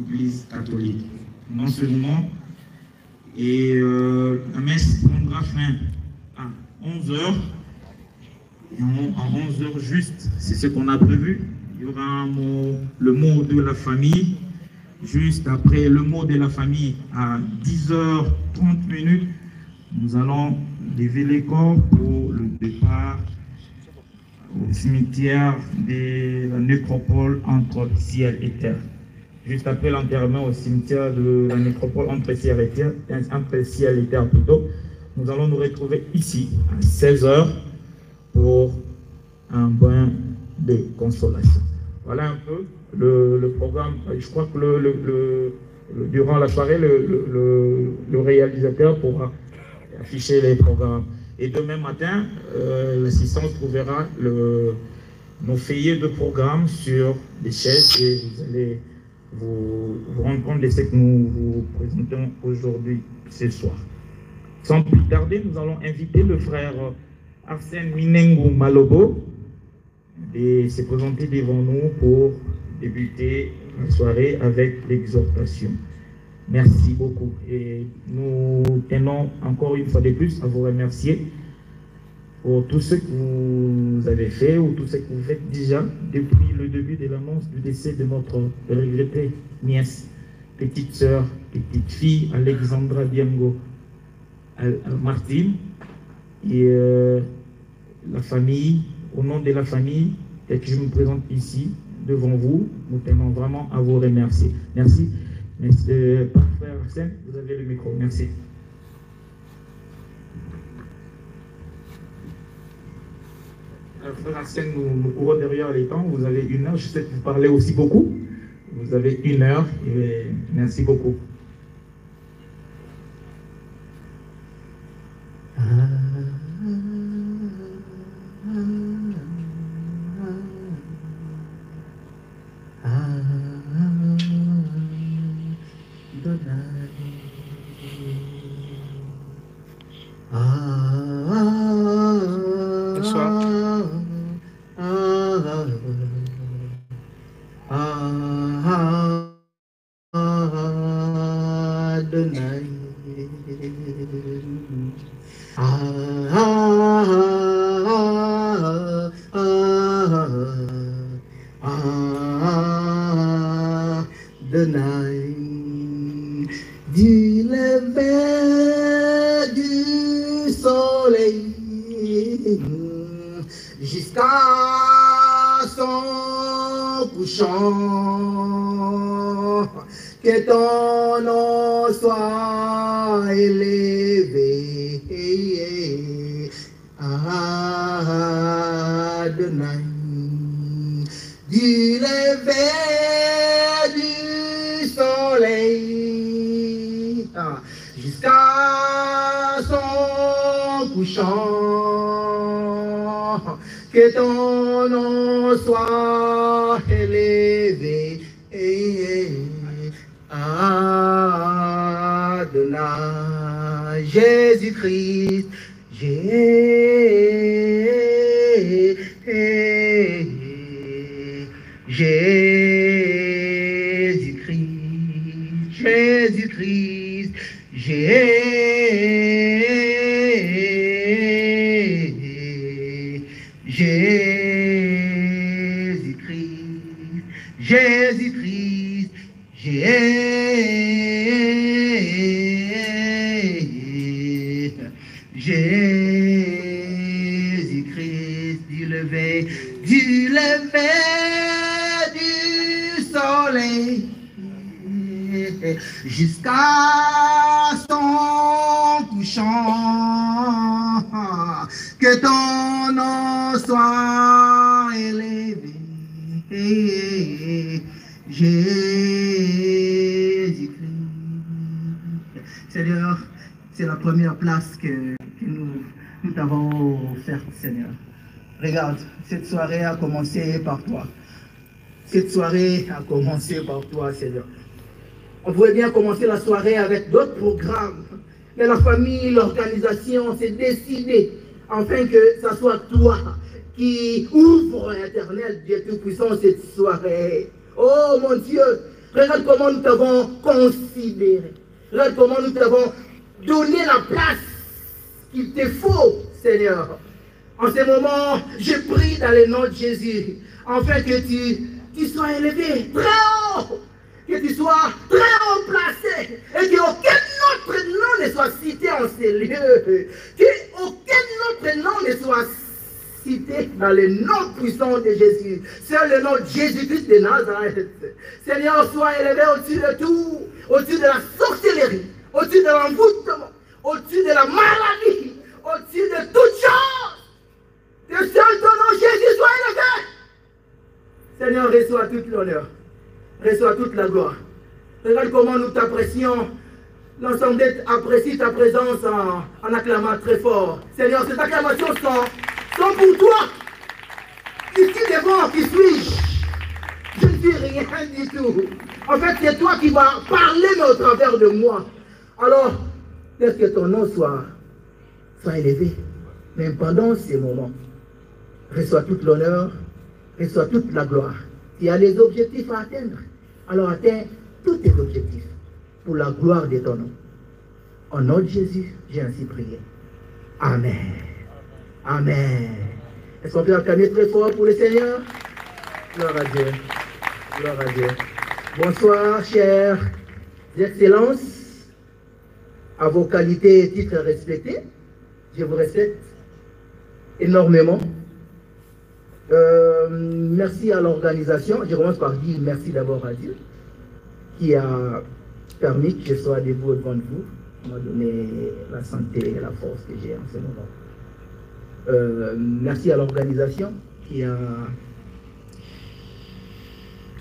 Église catholique. Non seulement, et la messe prendra fin à 11 h. Et en 11 h juste, c'est ce qu'on a prévu. Il y aura le mot de la famille. Juste après le mot de la famille, à 10h30, nous allons lever les corps pour le départ au cimetière de la nécropole entre ciel et terre. Juste après l'enterrement au cimetière de la nécropole entre ciel et terre, plutôt, nous allons nous retrouver ici à 16 h pour un bain de consolation. Voilà un peu le programme. Je crois que durant la soirée, le réalisateur pourra afficher les programmes. Et demain matin, l'assistance trouvera nos feuillets de programme sur les chaises et vous allez vous rendre compte de ce que nous vous présentons aujourd'hui, ce soir. Sans plus tarder, nous allons inviter le frère Arsène Minengu Malobo de se présenter devant nous pour débuter la soirée avec l'exhortation. Merci beaucoup. Et nous tenons encore une fois de plus à vous remercier pour tout ce que vous avez fait ou tout ce que vous faites déjà depuis le début de l'annonce du décès de notre regrettée nièce, petite sœur, petite fille, Alexandra Biango Martine. Et la famille, au nom de la famille, et que je me présente ici devant vous, nous tenons vraiment à vous remercier. Merci. Merci, frère Arsène, vous avez le micro. Merci. Frère Arsène, nous courons derrière les temps. Vous avez 1 heure. Je sais que vous parlez aussi beaucoup. Vous avez 1 heure. Et merci beaucoup. Du lever du soleil jusqu'à son couchant, que ton nom soit élevé, Adonai. Du lever du soleil jusqu'à son couchant, que ton nom soit élevé, Adonai. Jésus-Christ, Jésus-Christ, Jésus-Christ, Jésus-Christ, Jésus-Christ, Jésus-Christ, du lever du soleil jusqu'à son couchant, que ton nom soit élevé, Jésus-Christ. Seigneur, c'est la première place que nous t'avons offerte, Seigneur. Regarde, cette soirée a commencé par toi. Cette soirée a commencé par toi, Seigneur. On pourrait bien commencer la soirée avec d'autres programmes. Mais la famille, l'organisation s'est décidée afin que ce soit toi qui ouvre l'Éternel, Dieu Tout-Puissant, cette soirée. Oh mon Dieu, Regarde comment nous t'avons considéré. Regarde comment nous t'avons donné la place qu'il te faut, Seigneur. En ce moment, je prie dans le nom de Jésus, afin que tu sois élevé très haut, que tu sois très haut placé, et qu'aucun autre nom ne soit cité en ces lieux, qu'aucun autre nom ne soit cité dans le nom puissant de Jésus. C'est le nom de Jésus-Christ de Nazareth. Seigneur, sois élevé au-dessus de tout, au-dessus de la sorcellerie, au-dessus de l'envoûtement, au-dessus de la maladie, au-dessus de toutes choses. Que seul ton nom, Jésus, soit élevé. Seigneur, reçois toute l'honneur, reçois toute la gloire. Regarde comment nous t'apprécions. L'ensemble apprécie ta présence en acclamant très fort. Seigneur, ces acclamations sont pour toi. Ici devant, qui suis-je? Je ne suis rien du tout. En fait, c'est toi qui vas parler au travers de moi. Alors, laisse que ton nom soit élevé. Même pendant ces moments, reçois toute l'honneur, reçois toute la gloire. Tu as les objectifs à atteindre. Alors atteins tous tes objectifs pour la gloire de ton nom. Au nom de Jésus, j'ai ainsi prié. Amen. Amen. Est-ce qu'on peut acclamer très fort pour le Seigneur? Gloire à Dieu. Gloire à Dieu. Bonsoir, chers excellences, à vos qualités et titres respectés. Je vous respecte énormément. Merci à l'organisation. Je commence par dire merci d'abord à Dieu qui a permis que je sois debout devant vous. Il m'a donné la santé et la force que j'ai en ce moment. Merci à l'organisation qui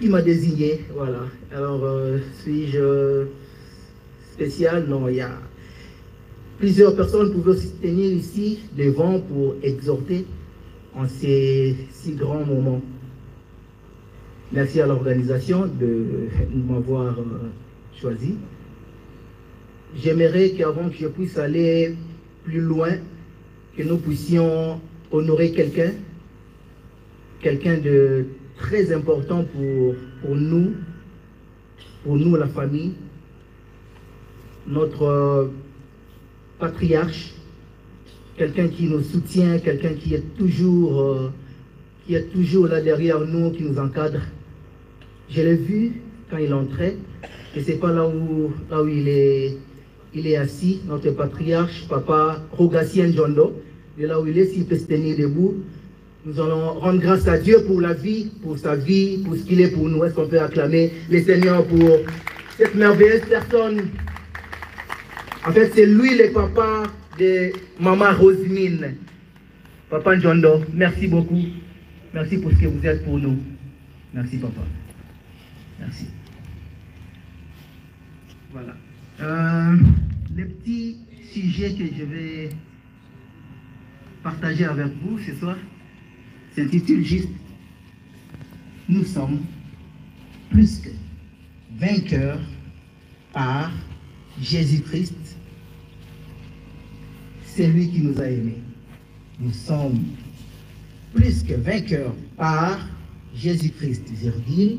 m'a désigné. Voilà. Alors, suis-je spécial? Non, il y a plusieurs personnes pouvaient se tenir ici devant pour exhorter en ces si grands moments. Merci à l'organisation de m'avoir choisi. J'aimerais qu'avant que je puisse aller plus loin, que nous puissions honorer quelqu'un de très important pour nous la famille, notre patriarche, quelqu'un qui nous soutient, quelqu'un qui est toujours là derrière nous, qui nous encadre. Je l'ai vu quand il entrait, et c'est pas là où il est assis, notre patriarche, papa Rogatien Jondo, de là où il est, s'il peut se tenir debout. Nous allons rendre grâce à Dieu pour la vie, pour sa vie, pour ce qu'il est pour nous. Est-ce qu'on peut acclamer le Seigneur pour cette merveilleuse personne? En fait, c'est lui le papa de maman Rosemine. Papa Jondo, merci beaucoup. Merci pour ce que vous êtes pour nous. Merci, papa. Merci. Voilà. Le petit sujet que je vais partager avec vous ce soir s'intitule juste « Nous sommes plus que vainqueurs par Jésus-Christ, c'est lui qui nous a aimés. Nous sommes plus que vainqueurs par Jésus-Christ, virgule,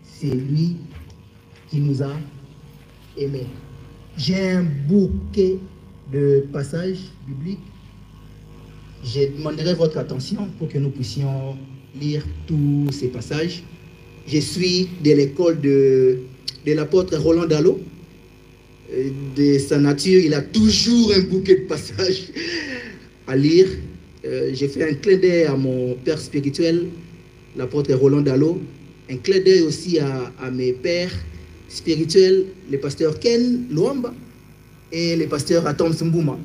c'est lui qui nous a aimés. » J'ai un bouquet de passages bibliques. Je demanderai votre attention pour que nous puissions lire tous ces passages. Je suis de l'école de l'apôtre Roland Dallot. De sa nature, il a toujours un bouquet de passages à lire. J'ai fait un clin d'œil à mon père spirituel, l'apôtre Roland Dallot. Un clin d'œil aussi à mes pères spirituels, le pasteur Ken Luamba et le pasteur Atom Sumbouma.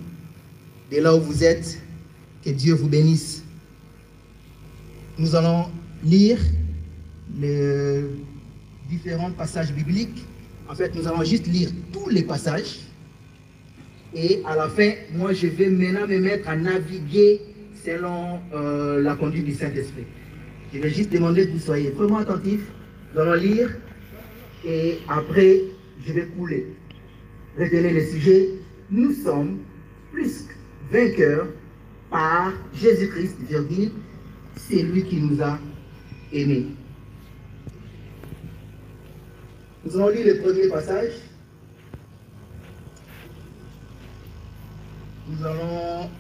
De là où vous êtes, que Dieu vous bénisse. Nous allons lire les différents passages bibliques. En fait, nous allons juste lire tous les passages. Et à la fin, moi, je vais maintenant me mettre à naviguer selon la conduite du Saint-Esprit. Je vais juste demander que vous soyez vraiment attentifs. Nous allons lire. Et après, je vais couler. Retenez le sujet. Nous sommes plus que vainqueurs par Jésus-Christ, virgule, c'est lui qui nous a aimés. Nous allons lire le premier passage. Nous allons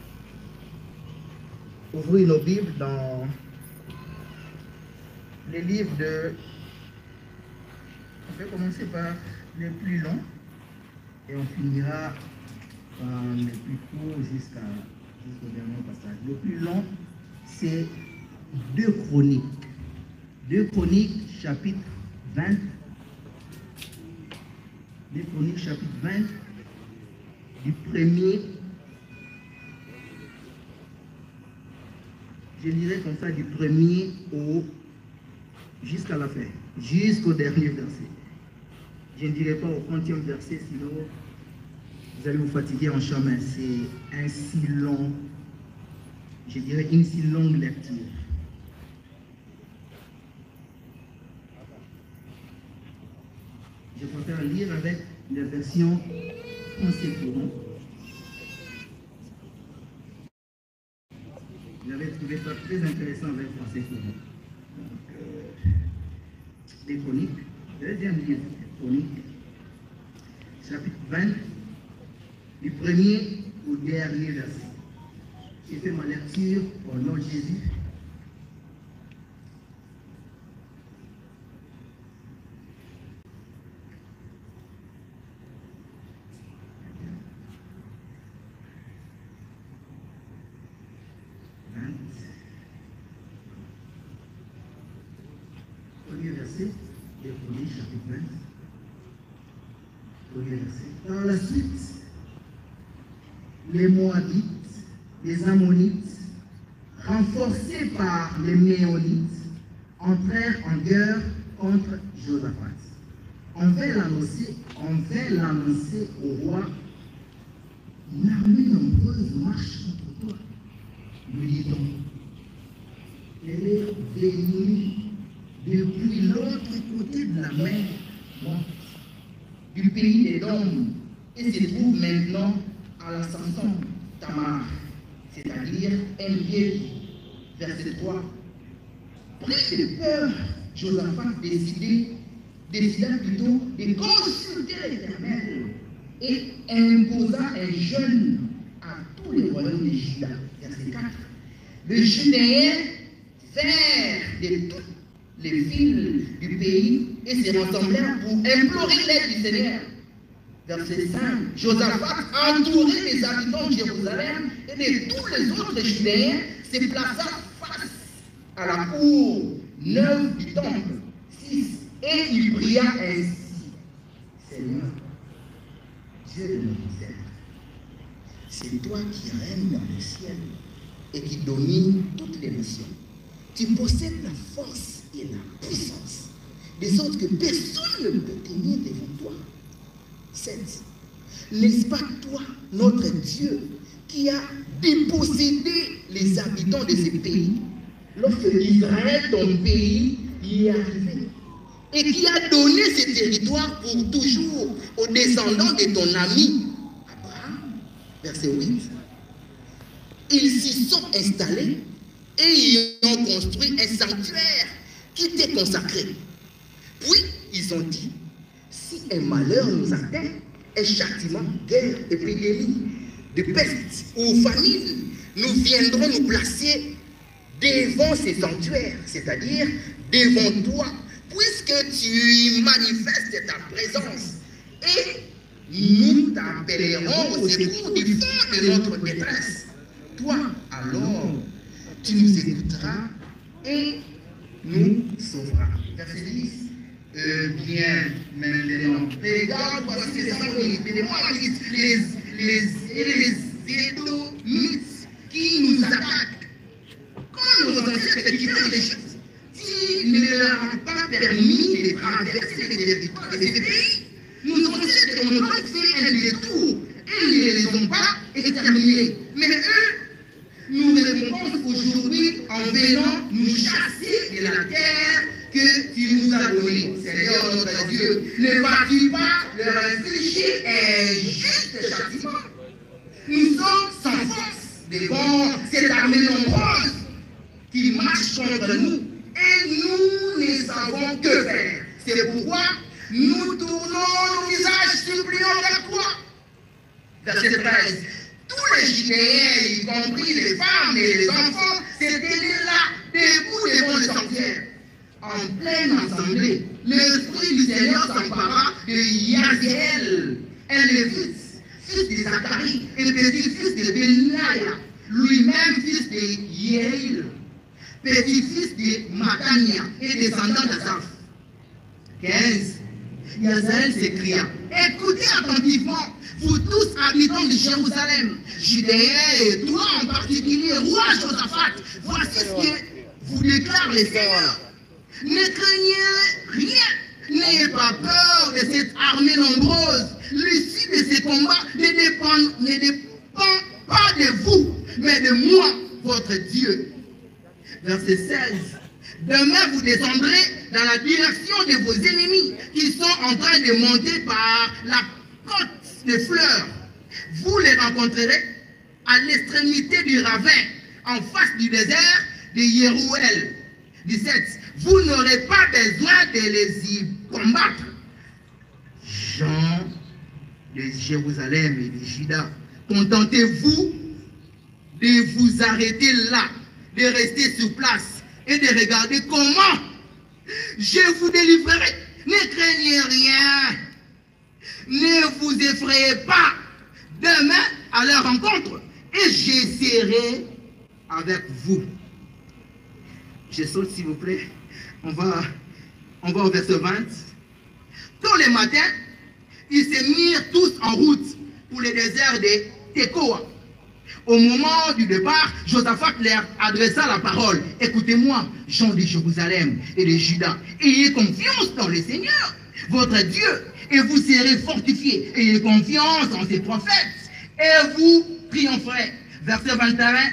ouvrir nos Bibles dans les livres de... On va commencer par les plus longs et on finira par les plus courts jusqu'au dernier passage. Le plus long, c'est 2 Chroniques. 2 Chroniques, chapitre 20. 2 Chroniques, chapitre 20, du premier, je dirais comme ça, du premier jusqu'à la fin, jusqu'au dernier verset. Je ne dirais pas au 30e verset, sinon vous allez vous fatiguer en chemin. C'est un si long, je dirais une si longue lecture. Je préfère lire avec la version français courant. J'avais trouvé ça très intéressant avec français courant. Donc, des Chroniques, deuxième livre des Chroniques, chapitre 20, du premier au dernier verset. J'ai fait ma lecture au nom de Jésus. Premier verset, des Chroniques, chapitre 20. Premier verset. Par la suite, les Moabites, les Ammonites, renforcés par les Méonites, entrèrent en guerre contre Josaphat. On vint l'annoncer au roi. Une armée nombreuse marche contre toi. Lui dit-on, elle est venue depuis l'autre côté de la mer, du pays des Dômes, et se trouve maintenant à la Samson Tamar, c'est-à-dire un vieil. Verset 3. Pris de peur, Josaphat décida plutôt de consulter l'Éternel et imposa un jeûne à tous les royaumes de Juda. Verset 4. Le Judéen vinrent de toutes les villes du pays et se rassemblèrent pour implorer l'aide du Seigneur. Verset 5. Josaphat, entouré des habitants de Jérusalem et de tous les autres Judéens, se plaça face à la cour neuve du temple. 6. Et il pria ainsi. Seigneur, Dieu de nos ancêtres, c'est toi qui règnes dans le ciel et qui domine toutes les nations. Tu possèdes la force et la puissance, de sorte que personne ne peut tenir devant toi. 7. N'est-ce pas toi, notre Dieu, qui a dépossédé les habitants de ce pays, lorsque Israël, ton pays, y est arrivé, et qui a donné ce territoire pour toujours aux descendants de ton ami Abraham? Verset 8. Ils s'y sont installés et y ont construit un sanctuaire qui t'est consacré. Puis ils ont dit, si un malheur nous atteint, un châtiment, guerre, épidémie, de peste ou famine, nous viendrons nous placer devant ces sanctuaires, c'est-à-dire devant toi, puisque tu y manifestes ta présence, et nous t'appellerons au secours du fond de notre détresse. Toi, alors, tu nous écouteras et nous sauveras. Verset 10. Bien, maintenant, regarde, voici les Ammonites, les Moabites, les Édomites qui nous attaquent. Quand nos ancêtres quittèrent l'Égypte, tu ne leur as pas permis de traverser les territoires de ces pays. Nos ancêtres ont donc fait un détour et ils ne les ont pas exterminés. Mais eux, nous répondons aujourd'hui en venant nous chasser de la terre que tu nous as donnée. Seigneur notre Dieu, ne vas-tu pas leur infliger un juste châtiment? Nous sommes sans force devant cette armée nombreuse qui marche contre nous et nous ne savons que faire. C'est pourquoi, nous tournons nos visages suppliants vers toi. Verset 13. Tous les Judéens, y compris les femmes et les enfants, s'étaient là, debout devant le sanctuaire. En pleine assemblée, l'Esprit du Seigneur s'empara de Yaziel, un lévite, fils de Zacharie et petit-fils de Benaya, lui-même fils de Yéhil, petit-fils de Matania et descendant d'Asaph. 15. Yaziel s'écria, écoutez attentivement, vous tous habitants de Jérusalem, Judéens et toi en particulier, roi Josaphat, voici ce que vous déclare le Seigneur. Ne craignez rien, n'ayez pas peur de cette armée nombreuse. L'issue de ces combats ne dépend pas de vous, mais de moi, votre Dieu. Verset 16. Demain, vous descendrez dans la direction de vos ennemis qui sont en train de monter par la côte de fleurs. Vous les rencontrerez à l'extrémité du ravin, en face du désert de Yérouël. 17. Vous n'aurez pas besoin de les y combattre. Gens de Jérusalem et de Juda, contentez-vous de vous arrêter là, de rester sur place et de regarder comment je vous délivrerai. Ne craignez rien. Ne vous effrayez pas. Demain, à leur rencontre, et je serai avec vous. Je saute, s'il vous plaît. On va au verset 20. Tous les matins, ils se mirent tous en route pour le désert de Tekoa. Au moment du départ, Josaphat leur adressa la parole. Écoutez-moi, gens de Jérusalem et de Juda. Ayez confiance dans le Seigneur, votre Dieu, et vous serez fortifiés. Ayez confiance en ses prophètes, et vous triompherez. Verset 21.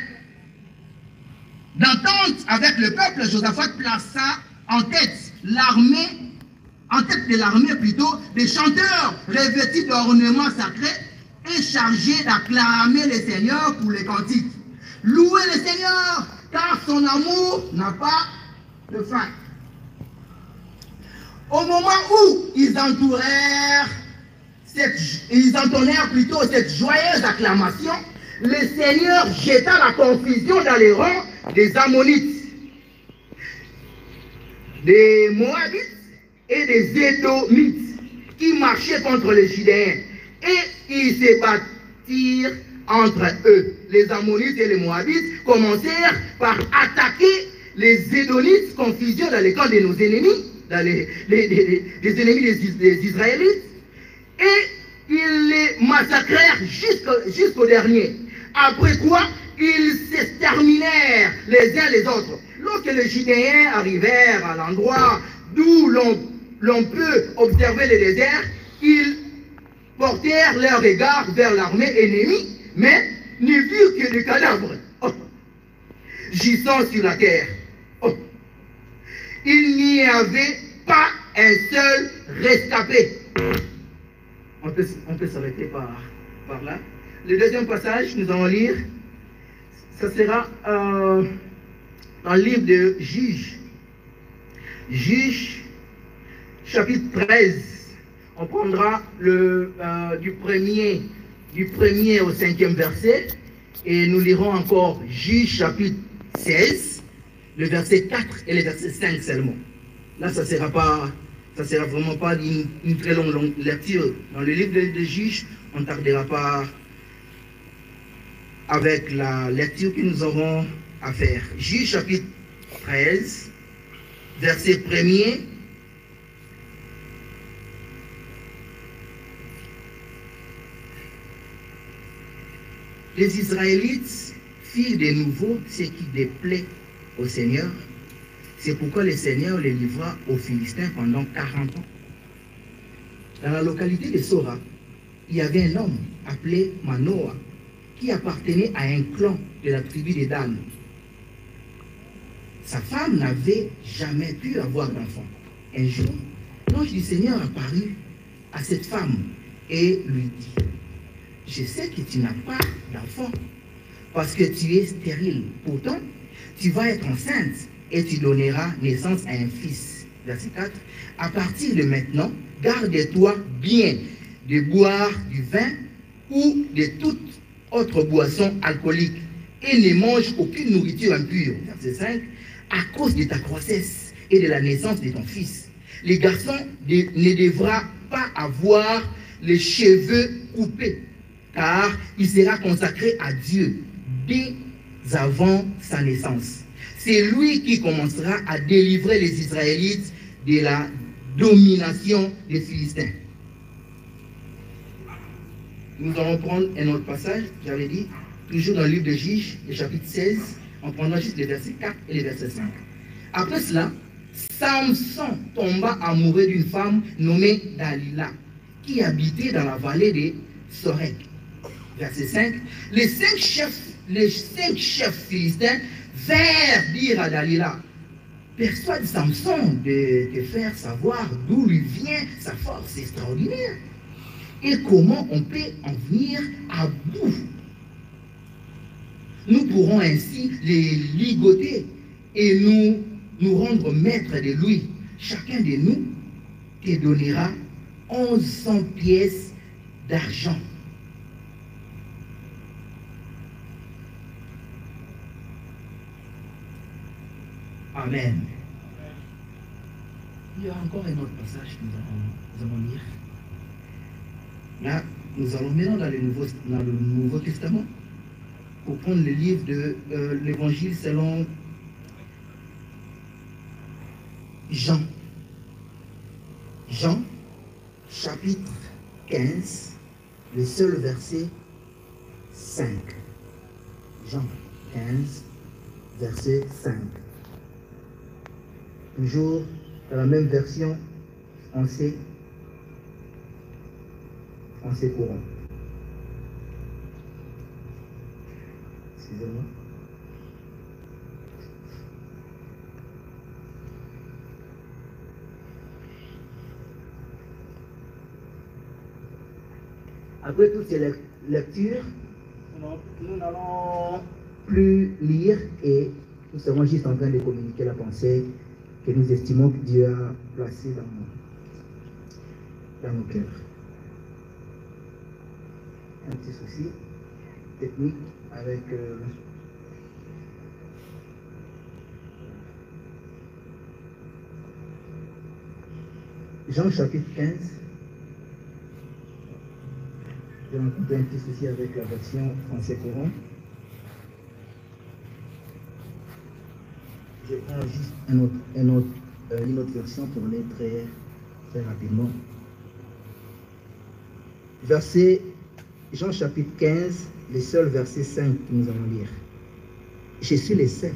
D'entente avec le peuple, Josaphat plaça en tête de l'armée plutôt, des chanteurs revêtus d'ornements sacrés et chargés d'acclamer le Seigneur pour les cantiques. Louez le Seigneur, car son amour n'a pas de fin. Au moment où ils entonnèrent plutôt cette joyeuse acclamation, le Seigneur jeta la confusion dans les rangs des Ammonites, des Moabites et des Édomites qui marchaient contre les Judéens. Et ils se battirent entre eux. Les Ammonites et les Moabites commencèrent par attaquer les Édomites, confusion dans les camps de nos ennemis, dans les ennemis des Israélites, et ils les massacrèrent jusqu'au dernier. Après quoi, ils s'exterminèrent les uns les autres. Lorsque les Judéens arrivèrent à l'endroit d'où l'on peut observer le désert, ils portèrent leur regard vers l'armée ennemie, mais ne virent que des cadavres gisant sur la terre. Il n'y avait pas un seul rescapé. On peut s'arrêter par là. Le deuxième passage, nous allons lire, ça sera dans le livre de Juges. Juges, chapitre 13. On prendra du premier au 5e verset et nous lirons encore Juges, chapitre 16, le verset 4 et le verset 5 seulement. Là, ça sera vraiment pas une très longue lecture. Dans le livre de Juges, on ne tardera pas avec la lecture que nous aurons à faire. Juges chapitre 13, verset 1er. Les Israélites firent de nouveau ce qui déplaît au Seigneur. C'est pourquoi le Seigneur les livra aux Philistins pendant 40 ans. Dans la localité de Sora, il y avait un homme appelé Manoah qui appartenait à un clan de la tribu de Dan. Sa femme n'avait jamais pu avoir d'enfant. Un jour, l'ange du Seigneur apparut à cette femme et lui dit: je sais que tu n'as pas d'enfant parce que tu es stérile. Pourtant, tu vas être enceinte et tu donneras naissance à un fils. Verset 4. À partir de maintenant, garde-toi bien de boire du vin ou de toute autre boisson alcoolique et ne mange aucune nourriture impure. Verset 5. À cause de ta grossesse et de la naissance de ton fils, les garçons ne devra pas avoir les cheveux coupés, car il sera consacré à Dieu dès avant sa naissance. C'est lui qui commencera à délivrer les Israélites de la domination des Philistins. Nous allons prendre un autre passage, j'avais dit, toujours dans le livre de Juges, le chapitre 16, en prenant juste les versets 4 et les versets 5. Après cela, Samson tomba amoureux d'une femme nommée Dalila, qui habitait dans la vallée de Sorek. Verset 5. Les cinq chefs philistins vinrent dire à Dalila, persuade Samson de te faire savoir d'où lui vient sa force extraordinaire et comment on peut en venir à bout. Nous pourrons ainsi les ligoter et nous rendre maîtres de lui. Chacun de nous te donnera 1100 pièces d'argent. Amen. Il y a encore un autre passage que nous allons lire. Là, nous allons maintenant dans le Nouveau Testament pour prendre le livre de l'Évangile selon Jean. Jean, chapitre 15, le seul verset 5. Jean 15, verset 5. Toujours dans la même version, français courant. Excusez-moi. Après toutes ces lectures, nous n'allons plus lire et nous serons juste en train de communiquer la pensée que nous estimons que Dieu a placée dans nos cœurs. Un petit souci technique avec Jean chapitre 15. J'ai rencontré un petit souci avec la version français courant. Je prends juste une autre version pour aller très rapidement. Verset Jean chapitre 15, le seul verset 5 que nous allons lire. Je suis le cep,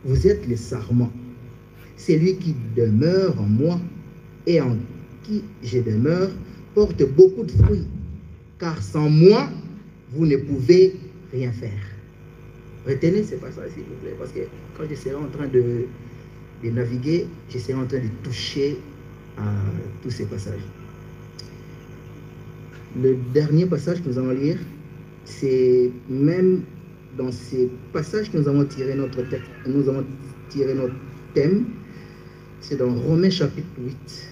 vous êtes les sarments. Celui qui demeure en moi et en qui je demeure porte beaucoup de fruits, car sans moi, vous ne pouvez rien faire. Retenez ce passage, s'il vous plaît, parce que quand je serai en train de naviguer, je serai en train de toucher à tous ces passages. Le dernier passage que nous allons lire, c'est même dans ces passages que nous avons tiré notre texte, nous avons tiré notre thème, c'est dans Romains chapitre 8.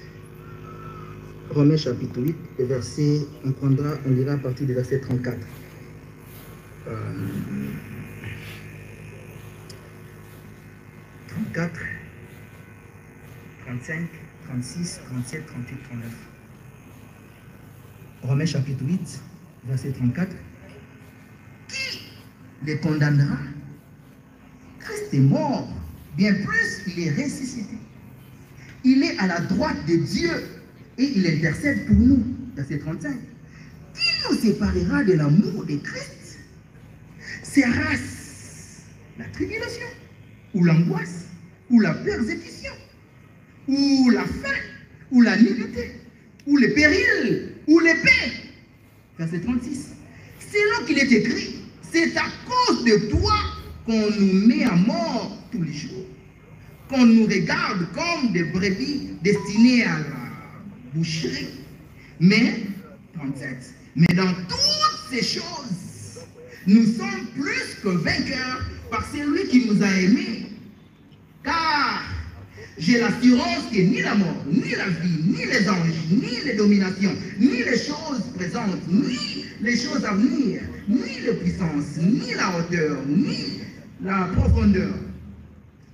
Romains chapitre 8, le verset, on lira à partir du verset 34. 34, 35, 36, 37, 38, 39. Romains chapitre 8, verset 34. Qui les condamnera? Christ est mort, bien plus il est ressuscité. Il est à la droite de Dieu et il intercède pour nous. Verset 35. Qui nous séparera de l'amour de Christ? Sera-ce la tribulation, ou l'angoisse, ou la persécution, ou la faim, ou la nudité, ou le péril, ou l'épée? Verset 36. Selon qu'il est écrit, c'est à cause de toi qu'on nous met à mort tous les jours, qu'on nous regarde comme des brebis destinées à la boucherie. Mais, 37, mais dans toutes ces choses, nous sommes plus que vainqueurs par celui qui nous a aimés. Car J'ai l'assurance que ni la mort, ni la vie, ni les anges, ni les dominations, ni les choses présentes, ni les choses à venir, ni les puissances, ni la hauteur, ni la profondeur,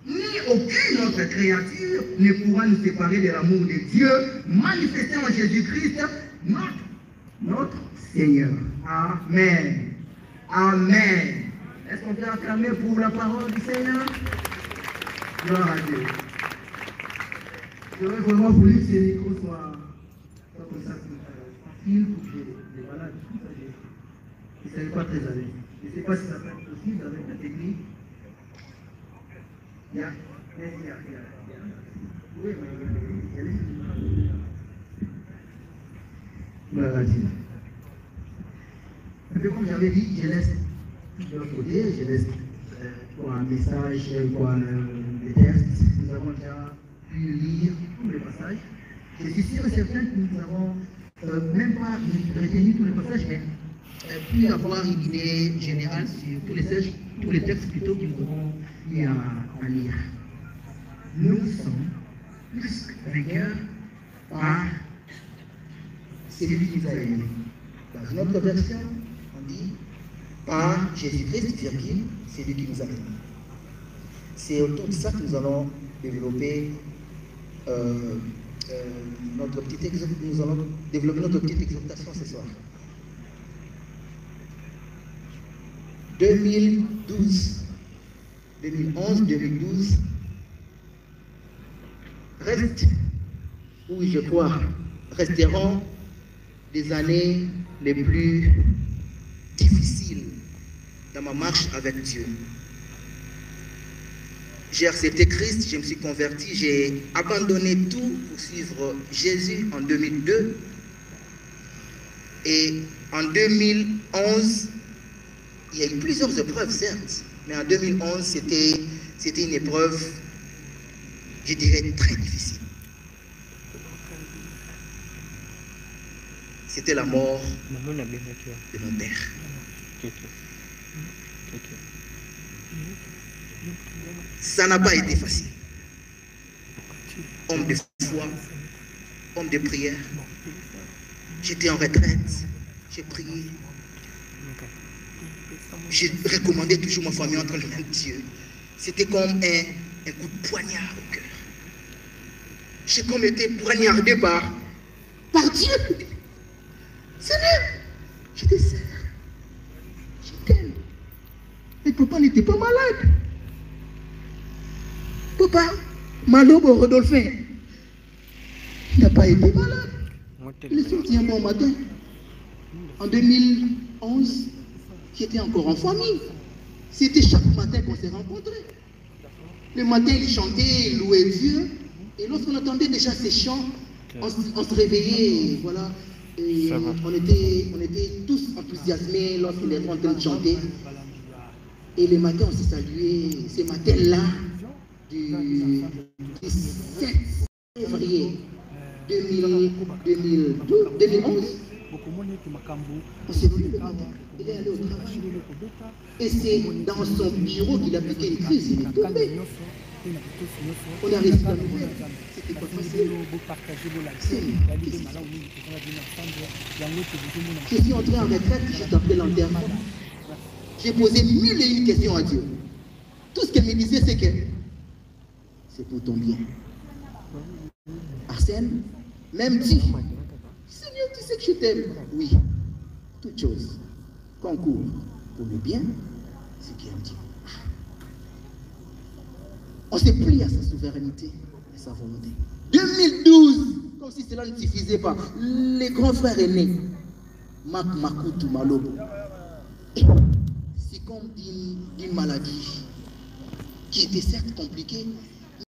ni aucune autre créature ne pourra nous séparer de l'amour de Dieu manifesté en Jésus-Christ, notre Seigneur. Amen. Amen. Est-ce qu'on peut acclamer pour la parole du Seigneur? Gloire à Dieu. J'aurais vraiment voulu que ces micros soient comme ça, tranquille, pour que les malades, ils ne seraient pas très à l'aise. Je ne sais pas si ça peut être possible avec la technique. Oui, mais gloire à Dieu. Un peu comme j'avais dit, je laisse de l'autre côté, je laisse un message, des textes. Nous avons déjà pu lire tous les passages. Je suis sûr et certain que nous n'avons même pas retenu tous les passages, mais pu avoir une idée générale sur tous les textes plutôt que nous avons eu à lire. Nous sommes plus vainqueurs par celui qui nous a aimés. Dans notre version, on dit par Jésus-Christ, c'est lui qui nous a aimés. C'est autour de ça que nous allons développer notre petite exhortation ce soir. 2012, 2011, 2012 restent, oui je crois, resteront des années les plus difficiles dans ma marche avec Dieu. J'ai accepté Christ, je me suis converti, j'ai abandonné tout pour suivre Jésus en 2002. Et en 2011, il y a eu plusieurs épreuves, certes, mais en 2011, c'était une épreuve, je dirais, très difficile. C'était la mort de mon père. Ça n'a pas été facile. Homme de foi, homme de prière. J'étais en retraite, j'ai prié. J'ai recommandé toujours ma famille entre les mains de Dieu. C'était comme un coup de poignard au cœur. J'ai comme été poignardé par Dieu. Seigneur, je te sers. Je t'aime. Et papa n'était pas malade. Papa, Malobo Rodolphin, il n'a pas été malade. Il est sorti un bon matin. En 2011, j'étais encore en famille. C'était chaque matin qu'on s'est rencontrés. Le matin, il chantait, il louait Dieu. Et lorsqu'on entendait déjà ces chants, on se réveillait, voilà. Et on était tous enthousiasmés lorsqu'il est en train de chanter. Et le matin, on s'est salué. Ce matin-là, du 7 février 2011, on s'est vu le matin. Il est allé au travail. Et c'est dans son bureau qu'il a piqué une crise. Il est tombé. On a réussi la nouvelle. C'était pas facile. Je suis entré en retraite juste après l'enterrement. J'ai posé 1001 questions à Dieu. Tout ce qu'elle me disait, c'est que c'est pour ton bien. Arsène, même dit, Seigneur, tu sais que je t'aime. Oui, toute chose concourt pour le bien, ce qui aime Dieu. On s'est plié à sa souveraineté et sa volonté. 2012, comme si cela ne suffisait pas, les grands frères aînés, Marc Makutu Malobo, c'est comme d'une maladie qui était certes compliquée,